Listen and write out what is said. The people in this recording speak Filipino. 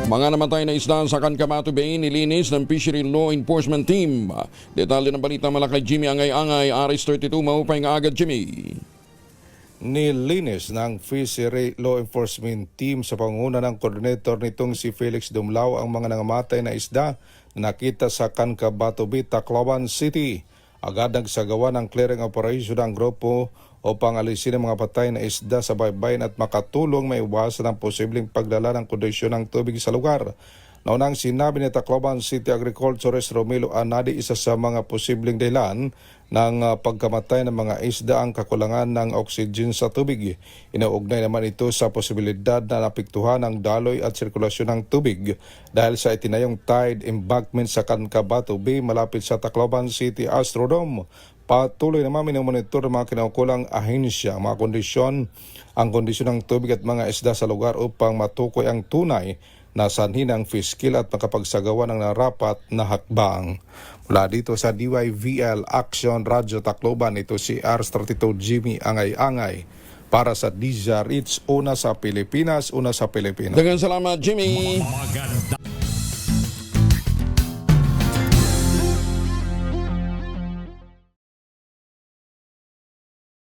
Mga namatay na isda sa Cancabato Bay nilinis ng Fishery Law Enforcement Team. Detalye ng balita mula kay Jimmy Angay-Angay, RS32, maupay nga agad Jimmy. Nilinis ng Fishery Law Enforcement Team sa pangunguna ng coordinator nitong si Felix Dumlao ang mga nangamatay na isda na nakita sa Cancabato Bay, Tacloban City. Agad nagsagawa ng clearing operation ang grupo upang alisin ang mga patay na isda sa baybayin at makatulong maiwasan ang posibleng paglala ng kondisyon ng tubig sa lugar. Naunang sinabi ni Tacloban City Agriculturist Romelo Anadi, isa sa mga posibleng dahilan ng pagkamatay ng mga isda ang kakulangan ng oxygen sa tubig. Inaugnay naman ito sa posibilidad na napiktuhan ang daloy at sirkulasyon ng tubig dahil sa itinayong tide embankment sa Cancabato Bay malapit sa Tacloban City Astrodome. Patuloy naman minomonitor ng mga kinaukulang ahensya ang kondisyon ng tubig at mga isda sa lugar upang matukoy ang tunay na sanhi ng fiskil at makapagsagawa ng narapat na hakbang. Mula dito sa DYVL Action Radio Tacloban, ito si RS32 Jimmy Angay-Angay para sa DZRH, una sa Pilipinas, una sa Pilipinas. Daghang salamat Jimmy.